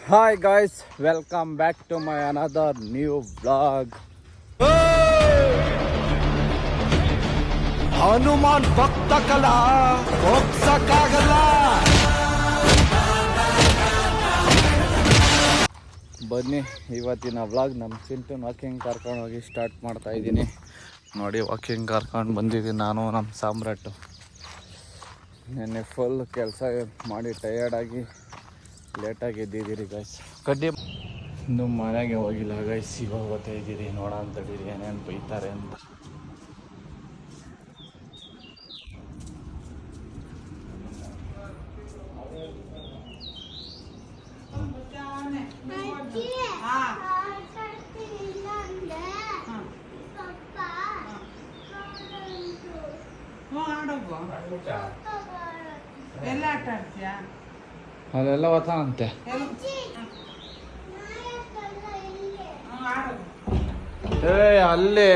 Hi guys, welcome back to my another new vlog. Hanuman ಭಕ್ತ ಕಲಾ ಹೋಗ್ಸಕ್ಕಾಗಲ್ಲ. ಬನ್ನಿ ಇವತ್ತಿನ ವ್ಲಾಗ್ ನಮ್ಮ ಚಿಂಟುನ್ ವಾಕಿಂಗ್ ಕರ್ಕೊಂಡು ಹೋಗಿ ಸ್ಟಾರ್ಟ್ ಮಾಡ್ತಾ ಇದ್ದೀನಿ. ನೋಡಿ ವಾಕಿಂಗ್ ಕರ್ಕೊಂಡು ಬಂದಿದ್ದೀನಿ ನಾನು ನಮ್ಮ ಸಾಮ್ರಾಟು. ನೆನ್ನೆ ಫುಲ್ ಕೆಲಸ ಮಾಡಿ ಟಯರ್ಡಾಗಿ ಲೇಟಾಗಿ ಎದ್ದಿದ್ದೀರಿ ಗೈಸ್. ಕಡ್ಡಿ ಇನ್ನೂ ಮನೆಗೆ ಹೋಗಿಲ್ಲ ಗೈಸ್, ಇವಾಗ ಓದ್ತಾ ಇದ್ದೀರಿ. ನೋಡೋ ಅಂತಡೀರಿ ಏನೇನು ಬೈತಾರೆ ಅಂತ. ಅಲ್ಲೆಲ್ಲ ಓದ್ತಾನಂತೆ. ಅಲ್ಲೇ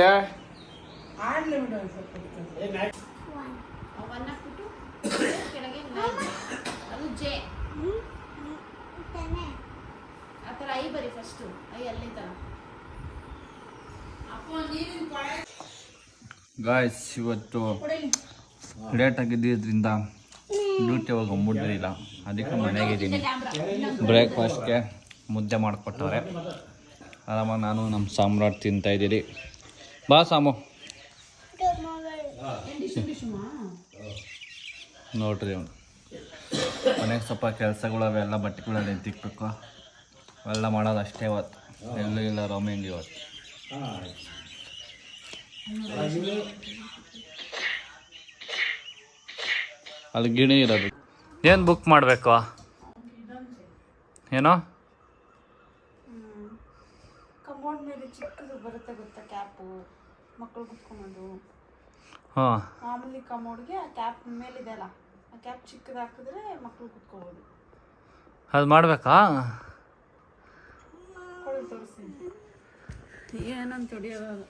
ಗಾಯ್ಸ್ ಇವತ್ತು ಲೇಟ್ ಆಗಿದ್ದರಿಂದ ಡ್ಯೂಟಿ ಹೋಗಿ ಮುಟ್ಟಿಲ್ಲ, ಅದಕ್ಕೆ ಮನೆಗಿದ್ದೀನಿ. ಬ್ರೇಕ್ಫಾಸ್ಟ್ಗೆ ಮುದ್ದೆ ಮಾಡಿಕೊಟ್ಟವ್ರೆ. ಆರಾಮಾಗಿ ನಾನು ನಮ್ಮ ಸಾಮ್ರಾಟ್ ತಿಂತಾಯಿದ್ದೀರಿ. ಬಾ ಸಾಮು. ನೋಡ್ರಿ ಅವನು ಮನೆಗೆ ಸ್ವಲ್ಪ ಕೆಲಸಗಳು ಅವೆಲ್ಲ ಬಟ್ಟೆಗಳೆಲ್ಲ ತಿಕ್ಕಬೇಕು, ಅವೆಲ್ಲ ಮಾಡೋದು ಅಷ್ಟೇ ಇವತ್ತು. ಎಲ್ಲೂ ಇಲ್ಲ ರೋಮಿಂಗ್ ಇವತ್ತು. ಅಲ್ಲಿ ಗಿಣಿ ಇರೋದು. ಏನು ಬುಕ್ ಮಾಡಬೇಕು? ಏನೋ ಕಮೋಡ್ ಮೇಲೆ ಚಿಕ್ಕದು ಬರುತ್ತೆ ಗೊತ್ತಾ, ಕ್ಯಾಪು ಮಕ್ಕಳು ಕುತ್ಕೊಂಬೋದು. ಹಾಂ, ಮಾಮೂಲಿ ಕಮೋಡ್ಗೆ ಆ ಕ್ಯಾಪ್ ಮೇಲಿದೆ ಅಲ್ಲ, ಆ ಕ್ಯಾಪ್ ಚಿಕ್ಕದು ಹಾಕಿದ್ರೆ ಮಕ್ಕಳು ಕುತ್ಕೋಬೋದು. ಅದು ಮಾಡಬೇಕಾ? ತೋರಿಸ್ತೀನಿ ಏನಂತ ಹೊಡಿಯೋದು.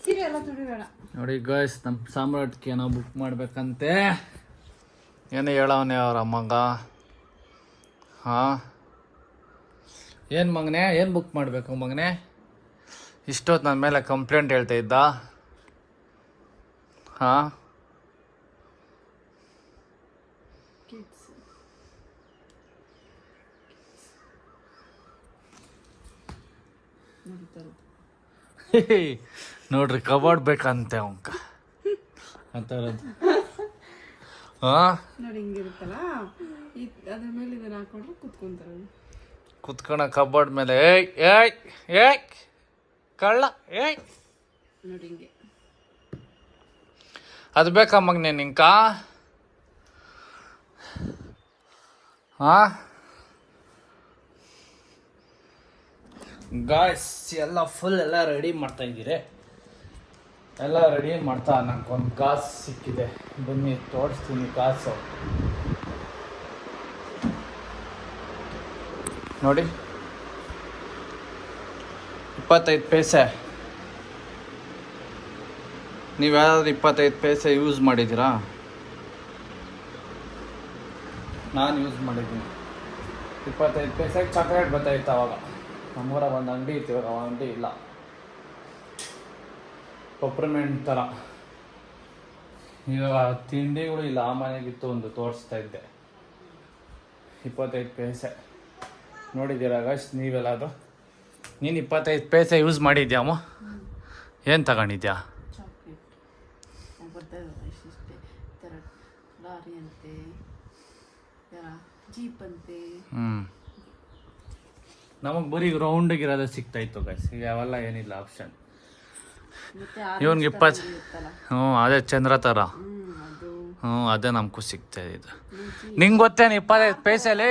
ಸೀರೆ ಎಲ್ಲ ತುಡಿಬೇಡ. ನೋಡಿ ಗಾಯ್ಸ್, ನಮ್ಮ ಸಾಮ್ರಾಟ್ಗೆ ಏನೋ ಬುಕ್ ಮಾಡಬೇಕಂತೆ. ಏನು ಹೇಳವನೇ ಅವ್ರ ಮಗ. ಹಾಂ, ಏನು ಮಗನೇ, ಏನು ಬುಕ್ ಮಾಡಬೇಕು ಮಗನೇ? ಇಷ್ಟೊತ್ತು ನನ್ನ ಮೇಲೆ ಕಂಪ್ಲೇಂಟ್ ಹೇಳ್ತಾ ಇದ್ದ. ಹಾಂ, ನೋಡ್ರಿ ಕಬಾರ್ಡ್ ಬೇಕಂತೆ ಅವಂಕ ಅಂತ ಹೇಳೋದು. ಹಾಂ, ನೋಡಿ ಹಿಂಗಿರುತ್ತಲ್ಲ, ಅದ್ರ ಮೇಲೆ ಇದನ್ನ ಹಾಕೊಂಡ್ರೆ ಕುತ್ಕೊಂತಾರೆ. ಕುತ್ಕೊಳ ಕಬೋರ್ಡ್ ಮೇಲೆ. ಏಯ್ ಏಯ್ ಏಯ್ ಕಳ್ಳ ಏಯ್. ನೋಡಿ ಹಿಂಗೆ ಅದು ಬೇಕಾ ಮಗನೇ ನಿಂಕ? ಹಾಂ ಗಾಯ್ಸ್, ಎಲ್ಲ ಫುಲ್ ಎಲ್ಲ ರೆಡಿ ಮಾಡ್ತಾ ಇದ್ದೀರಿ. ಎಲ್ಲ ರೆಡಿ ಮಾಡ್ತಾ ನಂಗೊಂದು ಕಾಸು ಸಿಕ್ಕಿದೆ. ಬನ್ನಿ ತೋರಿಸ್ತೀನಿ ಕಾಸು. ನೋಡಿ, 25 ಪೈಸೆ. ನೀವು ಯಾರಾದ್ರೂ 25 ಪೈಸೆ ಯೂಸ್ ಮಾಡಿದ್ದೀರಾ? ನಾನು ಯೂಸ್ ಮಾಡಿದ್ದೀನಿ. 25 ಪೈಸೆಗೆ ಚಾಕ್ಲೇಟ್ ಬರ್ತಾಯಿತ್ತು ಅವಾಗ. ನಮ್ಮೂರಾಗ ಒಂದು ಅಂಗಡಿ ಇತ್ತು, ಇವಾಗ ಅಂಗಡಿ ಇಲ್ಲ. ಪಪ್ರಮೆಂಟ್ ಥರ ಇವಾಗ ತಿಂಡಿಗಳು ಇಲ್ಲ. ಆ ಮನೆಗಿತ್ತು ಒಂದು, ತೋರಿಸ್ತಾ ಇದ್ದೆ. 25 ಪೈಸೆ ನೋಡಿದ್ದೀರಾ ಗೈಸ್ ನೀವೆಲ್ಲ? ಅದು ನೀನು 25 ಪೈಸೆ ಯೂಸ್ ಮಾಡಿದ್ಯಾಮ? ಏನು ತಗೊಂಡಿದ್ಯಾ? ಲಾರಿ ಅಂತೆ, ಜೀಪ್ ಅಂತೆ. ನಮಗೆ ಬರೀ ರೌಂಡಿಗಿರೋದೇ ಸಿಗ್ತಾಯಿತ್ತು ಗೈಸ್. ಈಗ ಅವೆಲ್ಲ ಏನಿಲ್ಲ ಆಪ್ಷನ್. ಇವನ್ಗೆ 20. ಅದೇ ಚಂದ್ರ ಥರ. ಅದೇ ನಮಗೂ ಸಿಗ್ತಾ ಇದು. ನಿಂಗೆ ಗೊತ್ತೇನು 25 ಪೈಸೆಲಿ?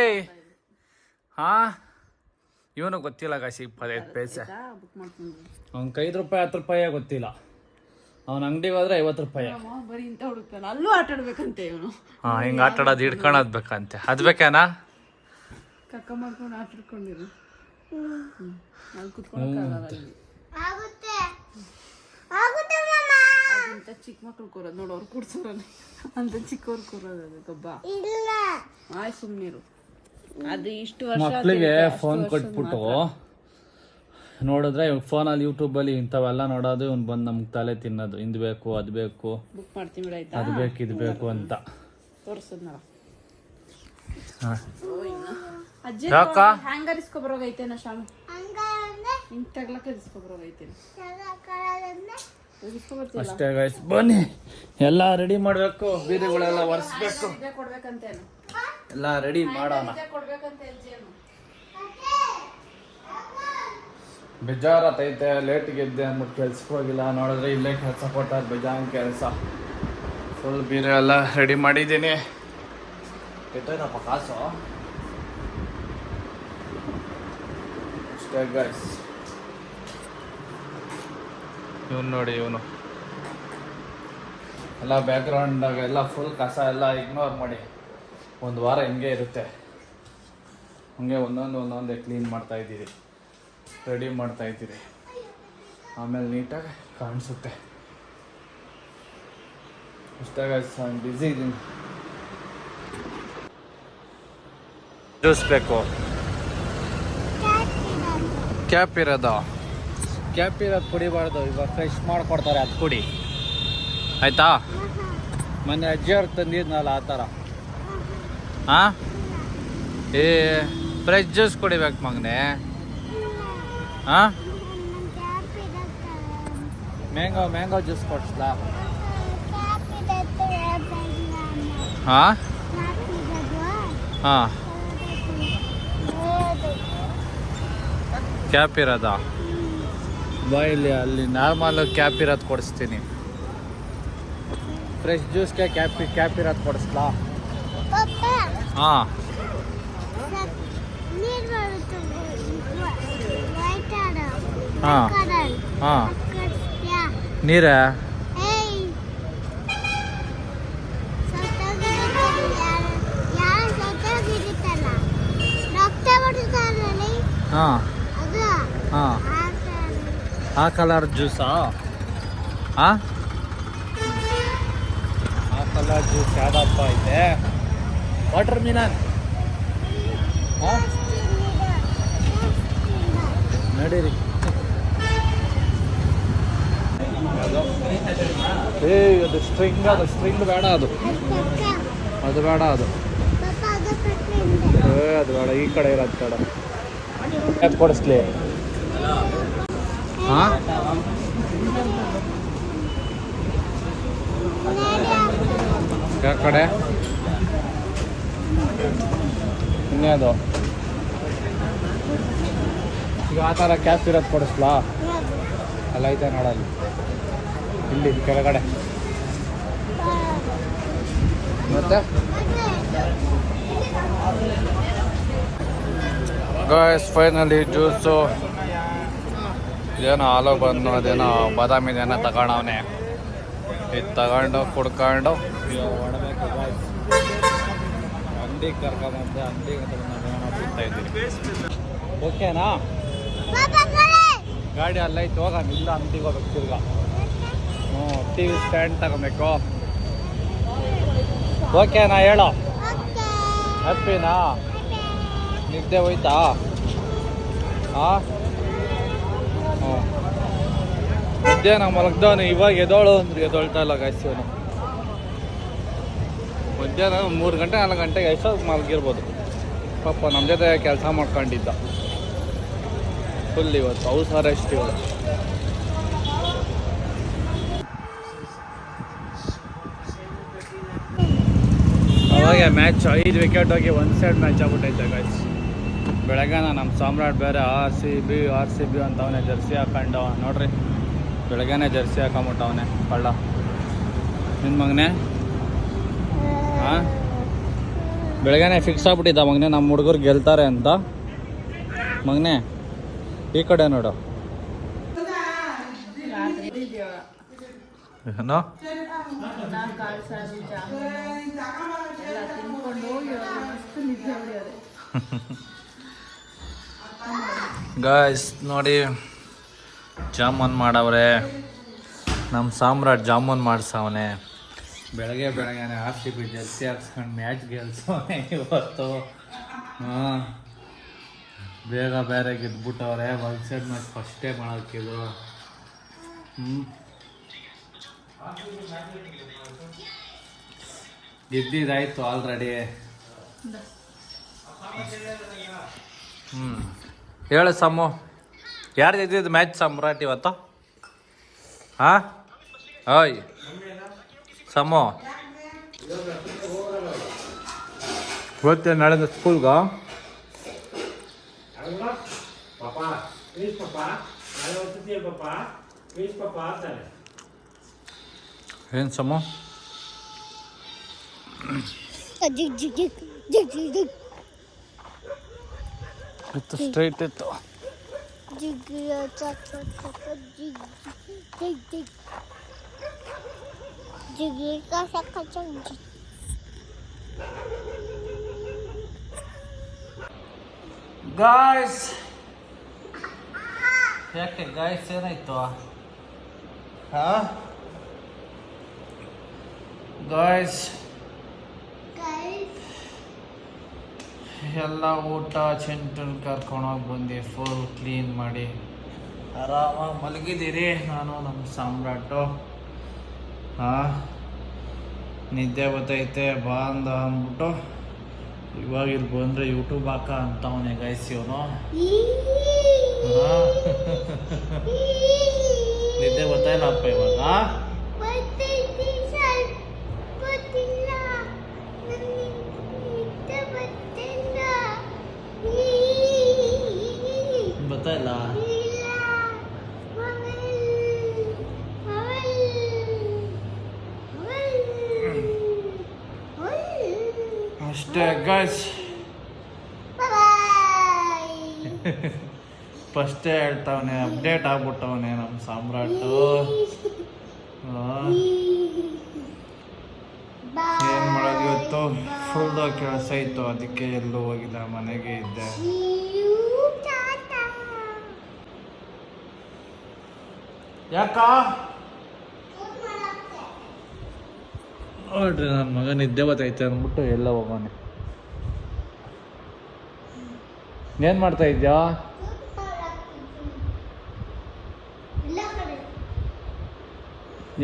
ಹಾಂ, ಇವನು ಗೊತ್ತಿಲ್ಲ ಗಾಯ್ಸ್ 25 ಪೈಸೆ. ಅವ್ನಿಗೆ 5 ರೂಪಾಯಿ 10 ರೂಪಾಯಿ ಗೊತ್ತಿಲ್ಲ. ಅವನ ಅಂಗಡಿಗೆ ಹೋದ್ರೆ 50 ರೂಪಾಯಿ. ಬರೀ ಇಂಥ ಹುಡುಕ್ತಾನ. ಅಲ್ಲೂ ಆಟ ಆಡ್ಬೇಕಂತೆ ಇವನು. ಹಾಂ, ಹಿಂಗೆ ಆಟ ಆಡೋದು ಹಿಡ್ಕೊಳೋದು ಬೇಕಂತೆ. ಅದು ಬೇಕೇನಾ? ಕಕ್ಕ ಮಾಡ್ಕೊಂಡು ಆಟ ಆಡ್ಕೊಂಡಿರು. ಅಲ್ಲಿ ಕುತ್ಕೊಂಡು ಅಂತ ಚಿಕ್ಕ ಮಕ್ಳು ಕೂರೋದು ನೋಡು, ಅವ್ರು ಕೂರ್ಸೋರಲ್ಲ ಅಂತ ಚಿಕ್ಕವ್ರು ಕೂರೋದು. ಅದು ಗಬ್ಬ ಆಯ್ ಸುಮ್ಮನಿರು. ಅದು ಇಷ್ಟು ವರ್ಷ ಮಕ್ಳಿಗೆ ಫೋನ್ ಕೊಟ್ಬಿಟ್ಟು ನೋಡಿದ್ರೆ ಇವಾಗ ಫೋನಲ್ಲಿ ಯೂಟ್ಯೂಬಲ್ಲಿ ಇಂಥವೆಲ್ಲ ನೋಡೋದು ಇವ್ನು ಬಂದು ನಮ್ಗೆ ತಲೆ ತಿನ್ನೋದು ಇಂದು ಬೇಕು ಅದು ಬೇಕು ಬುಕ್ ಮಾಡ್ತೀನಿ ಬಿಡ ಆಯ್ತಾ ಅದು ಬೇಕು ಇದು ಬೇಕು ಅಂತ. ತೋರಿಸದ್ನಲ್ಲ ಹಾಂ ಅಜ್ಜಿ ಯಾಕ ಹ್ಯಾಂಗರ್ ಇಸ್ಕೊಬರೋಗೈತೇನ ಶಾಮು ಹಿಂಗ್ ತಗ್ಲಕ್ಕೆ ಇಸ್ಕೊಬರೋಗೈತೇನೆ ಅಷ್ಟೇ ಗೈಸ್, ಬನ್ನಿ ಎಲ್ಲ ರೆಡಿ ಮಾಡಬೇಕು, ಬೀದಿಗಳೆಲ್ಲ ಒರೆಸ್ಬೇಕು, ಕೊಡ್ಬೇಕಂತೇನು ಎಲ್ಲ ರೆಡಿ ಮಾಡೋಣ. ಕೊಡ್ಬೇಕಂತ ಅಜ್ಜಿಯನ್ನು ಬೇಜಾರತೈತೆ, ಲೇಟಿಗೆ ಎದ್ದೆ ಅಂದ್ಬಿಟ್ಟು ಕೆಲ್ಸಕ್ಕೆ ಹೋಗಿಲ್ಲ. ನೋಡಿದ್ರೆ ಇಲ್ಲೇ ಕೆಲಸ ಕೊಟ್ಟಾರ, ಬೇಜಾನ್ ಕೆಲಸ. ಫುಲ್ ಬೀರೆ ಎಲ್ಲ ರೆಡಿ ಮಾಡಿದ್ದೀನಿ. ಎಷ್ಟೈತಪ್ಪ ಕಾಸು? ಅಷ್ಟೇ ಗೈಸ್. ಇವನು ನೋಡಿ, ಇವನು ಎಲ್ಲ ಬ್ಯಾಕ್ಗ್ರೌಂಡಾಗ ಎಲ್ಲ ಫುಲ್ ಕಸ ಎಲ್ಲ ಇಗ್ನೋರ್ ಮಾಡಿ. ಒಂದು ವಾರ ಹಿಂಗೆ ಇರುತ್ತೆ, ಹಂಗೆ ಒಂದೊಂದೇ ಕ್ಲೀನ್ ಮಾಡ್ತಾ ಇದ್ದೀವಿ, ರೆಡಿ ಮಾಡ್ತಾ ಇದ್ದೀವಿ. ಆಮೇಲೆ ನೀಟಾಗಿ ಕಾಣಿಸುತ್ತೆ. ಅಷ್ಟೇ ಗೈಸ್, ನಾನು ಬ್ಯುಸಿ ಇದ್ದೀನಿ. ಜ್ಯೂಸ್ ಬೇಕು, ಕ್ಯಾಪ್ ಇರೋದು ಕುಡಿಬಾರ್ದು. ಇವಾಗ ಫ್ರೆಶ್ ಮಾಡಿಕೊಡ್ತಾರೆ, ಅದು ಕುಡಿ ಆಯ್ತಾ. ಮೊನ್ನೆ ಅಜ್ಜಿಯವ್ರು ತಂದಿದ್ನಲ್ಲ ಆ ಥರ. ಹಾಂ, ಏ ಫ್ರೆಶ್ ಜ್ಯೂಸ್ ಕುಡಿಬೇಕು ಮಗನೆ. ಹಾಂ, ಮ್ಯಾಂಗೋ ಜ್ಯೂಸ್ ಕೊಡ್ಸ್ಲಾ? ಹಾಂ ಹಾಂ, ಕ್ಯಾಪ್ ಇರೋದಾ? ಬಾ ಇಲ್ಲಿ, ಅಲ್ಲಿ ನಾರ್ಮಲ್ ಕ್ಯಾಪ್ ಇರೋದು ಕೊಡಿಸ್ತೀನಿ. ಫ್ರೆಶ್ ಜ್ಯೂಸ್ಗೆ ಕ್ಯಾಪ್ ಇರೋದು ಕೊಡಿಸ್ಲಾ? ಹಾಂ, ಹಾಂ ಹಾಂ, ನೀರೇ? ಹಾಂ ಹಾಂ, ಆ ಕಲರ್ ಜ್ಯೂಸಾ? ಹಾಂ, ಆ ಕಲರ್ ಜ್ಯೂಸ್ ಯಾವುದಪ್ಪ ಐತೆ? ವಾಟರ್ ಮಿಲನ್. ಹಾಂ, ನಡೀರಿ. ಏ ಅದು ಸ್ಟ್ರಿಂಗ್ ಬೇಡ, ಅದು ಬೇಡ, ಅದು ಬೇಡ. ಈ ಕಡೆ ಇರೋದು ಬೇಡ. ಅದು ಕೊಡಿಸ್ಲಿ? ಹಾಂ, ಯಾವ ಕಡೆ ಇನ್ನೇದು? ಈಗ ಆ ಥರ ಕ್ಯಾಪ್ ಇರೋದು ಕೊಡಿಸ್ಲಾ? ಅಲ್ಲ ಐತೆ ನೋಡಲ್ಲಿ, ಇಲ್ಲಿ ಕೆಳಗಡೆ. ಮತ್ತೆ ಗಾಯ್ಸ್, ಫೈನಲಿ ಜ್ಯೂಸು ಇದೇನೋ ಹಾಲು ಬಂದು ಅದೇನೋ ಬಾದಾಮಿದೇನೋ ತಗೊಂಡವನೆ. ಇದು ತಗೊಂಡು ಕುಡ್ಕೊಂಡು ಹೊಡಬೇಕು ಗಾಯ್ಸ್. ಅಂಗಡಿಗೆ ಕರ್ಕೊಂಬಂದೆ, ಅಂಗಡಿಗೆ ಬಿಡ್ತಾ ಇದ್ದೀವಿ. ಓಕೆನಾ? ಗಾಡಿ ಅಲ್ಲೈತೆ, ಹೋಗೋಣ. ಇಲ್ಲ ಅಂಗಡಿಗೆ ಹೋಗ್ಬೇಕು ತಿರ್ಗಾ. ಹ್ಞೂ, ಟಿ ವಿ ಸ್ಟ್ಯಾಂಡ್ ತಗೊಬೇಕು. ಓಕೆನಾ ಹೇಳೋ? ಹ್ಯಾಪಿನಾ? ನಿದ್ದೆ ಹೋಯ್ತಾ? ಹಾಂ, ಹ್ಞೂ. ಮಧ್ಯಾಹ್ನ ಮಲಗ್ದವನು, ಇವಾಗ ಎದೋಳು ಅಂದ್ರೆ ಎದೊಳ್ತಾ ಇಲ್ಲ ಗಾಯ್ಸ್. ಇವನು ಮಧ್ಯಾಹ್ನ 3 ಗಂಟೆ 4 ಗಂಟೆಗೆ ಎಷ್ಟೊತ್ತು ಮಲಗಿರ್ಬೋದು ಪಾಪ. ನಮ್ಮ ಜೊತೆ ಕೆಲಸ ಮಾಡ್ಕೊಂಡಿದ್ದ ಫುಲ್. ಇವತ್ತು ಹೌಸ್ ಅರೆಸ್ಟ್ ಇವತ್ತು. ಅವಾಗ ಮ್ಯಾಚ್ 5 ವಿಕೆಟ್ ಹೋಗಿ 1 ಸೈಡ್ ಮ್ಯಾಚ್ ಆಗ್ಬಿಟ್ಟೈತೆ ಗಾಯ್ಸ್. ಬೆಳಗ್ಗೆನ ನಮ್ಮ ಸಾಮ್ರಾಟ್ ಬೇರೆ ಆರ್ ಸಿ ಬಿ ಅಂತವನೇ ಜರ್ಸಿ ಹಾಕೊಂಡು. ನೋಡ್ರಿ, ಬೆಳಗ್ಗೆನೇ ಜರ್ಸಿ ಹಾಕೊಂಬಿಟ್ಟವನೆ ಕಳ್ಳ ನಿನ್ನ ಮಗನೇ. ಹಾಂ, ಬೆಳಗ್ಗೆನೇ ಫಿಕ್ಸ್ ಆಗ್ಬಿಟ್ಟಿದ್ದ ಮಗನೇ, ನಮ್ಮ ಹುಡುಗರು ಗೆಲ್ತಾರೆ ಅಂತ. ಮಗನೇ ಈ ಕಡೆ ನೋಡು. ಏನೋ ಗಾಯ್ಸ್ ನೋಡಿ, ಜಾಮೂನ್ ಮಾಡವ್ರೆ. ನಮ್ಮ ಸಾಮ್ರಾಟ್ ಜಾಮೂನ್ ಮಾಡಿಸವನೆ. ಬೆಳಗ್ಗೆನೆ RCB ಜರ್ಸಿ ಹಾಕ್ಸ್ಕೊಂಡು ಮ್ಯಾಚ್ ಗೆಲ್ಸವನೆ ಇವತ್ತು. ಹಾಂ ಬೇಗ ಬೇರೆ ಗೆದ್ಬಿಟ್ಟವ್ರೆ. ವಲ್ಸೈಡ್ ಮ್ಯಾಚ್ ಫಸ್ಟೇ ಮಾಡೋಕ್ಕಿದ್ರು. ಗೆದ್ದಿದ್ದಾಯ್ತು ಆಲ್ರೆಡಿ. ಹೇಳು ಸಮ್ಮು, ಯಾರು ಗೆದ್ದಿದ್ದು ಮ್ಯಾಚ್ ಸಾಮ್ರಾಟ್ ಇವತ್ತು? ಹಾಂ ಓಯ್ ಸಮ್ಮು, ಇವತ್ತೇ ನಾಳೆ ಸ್ಕೂಲ್ಗ? ಏನು ಸಮ್ಮು? ಇತ್ತು ಸ್ಟ್ರೈಟ್ ಇತ್ತು. ಗಾಯ್ಸ್, ಯಾಕೆ ಗಾಯ್ಸ್ ಏನಾಯ್ತು? ಹಾಂ ಗಾಯ್ಸ್, ಎಲ್ಲ ಊಟ ಚೆಂಟಲ್ಲಿ ಕರ್ಕೊಂಡೋಗಿ ಬಂದು ಫುಲ್ ಕ್ಲೀನ್ ಮಾಡಿ ಆರಾಮಾಗಿ ಮಲಗಿದ್ದೀರಿ. ನಾನು ನಮ್ಮ ಸಾಮ್ರಾಟು. ಹಾಂ ನಿದ್ದೆ ಬರ್ತೈತೆ ಬಾ ಅಂದ್ಬಿಟ್ಟು ಇವಾಗ ಇಲ್ಲಿ ಬಂದರೆ ಯೂಟ್ಯೂಬ್ ಹಾಕ ಅಂತವನೇ ಗೈಸ್ ಇವನು. ನಿದ್ದೆ ಬರ್ತಾಯಿಲ್ಲ ಅಪ್ಪ ಇವಾಗ? ಬರ್ತಾಯಿಲ್ಲ? ಅಷ್ಟೇ ಗೈಸ್, ಫಸ್ಟೇ ಹೇಳ್ತಾವನೆ, ಅಪ್ಡೇಟ್ ಆಗ್ಬಿಟ್ಟವನೆ ನಮ್ಮ ಸಾಮ್ರಾಟು. ಏನು ಮಾಡೋದು, ಇವತ್ತು ಫುಲ್ ಕೆಲಸ ಇತ್ತು, ಅದಕ್ಕೆ ಎಲ್ಲೂ ಹೋಗಿಲ್ಲ, ಮನೆಗೆ ಇದ್ದೆ. ಯಾಕ ನೋಡ್ರಿ ನನ್ನ ಮಗ ನಿದ್ದೆ ಬರ್ತೈತೆ ಅಂದ್ಬಿಟ್ಟು ಎಲ್ಲ ಹೋಗೋಣ. ಏನು ಮಾಡ್ತಾ ಇದ್ಯಾ?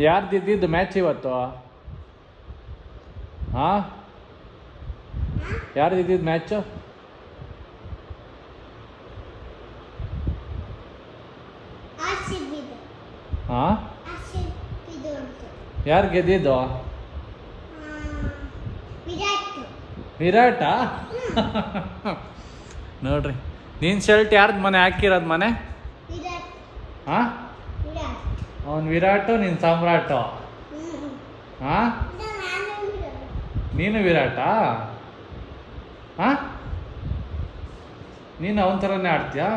ಯಾರ್ದು ಇದ್ದಿದ್ದು ಮ್ಯಾಚ್ ಇವತ್ತು? ಹಾಂ ಯಾರ್ದು ಇದ್ದಿದ್ದು ಮ್ಯಾಚು? ಹಾಂ ಯಾರು ಗೆದ್ದಿದ್ದು? ವಿರಾಟ? ನೋಡ್ರಿ, ನೀನು ಶರ್ಟ್ ಯಾರ್ದು ಮನೆ ಹಾಕಿರೋದು ಮನೆ? ಹಾಂ ಅವನು ವಿರಾಟು, ನೀನು ಸಾಮ್ರಾಟು. ಹಾಂ ನೀನು ವಿರಾಟ? ಹಾಂ ನೀನು ಅವನ ಥರನೇ ಆಡ್ತೀಯಾ?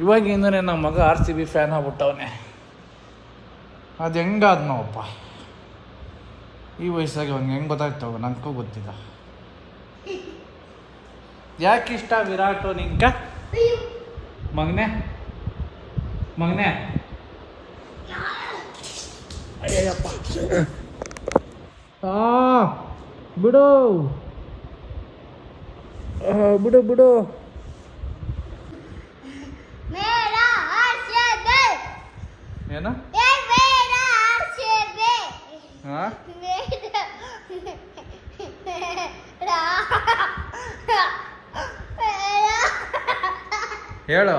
ಇವಾಗಿಂದನೇ ನಮ್ಮ ಮಗ RCB ಫ್ಯಾನ್ ಆಗ್ಬಿಟ್ಟವನೆ. ಅದು ಹೆಂಗಾದ್ನೋಪ್ಪ, ಈ ವಯಸ್ಸಾಗಿ ಅವ್ನಿಗೆ ಹೆಂಗೆ ಗೊತ್ತಾಗ್ತಾವ? ನನಗೂ ಗೊತ್ತಿಲ್ಲ. ಯಾಕೆ ಇಷ್ಟ ವಿರಾಟು ನಿಂಕ? ಮಗನೆ ಮಗನೆ ಅಯ್ಯಪ್ಪ, ಬಿಡು ಬಿಡು ಬಿಡು. ಏನು? ಹಾಂ ಹೇಳು.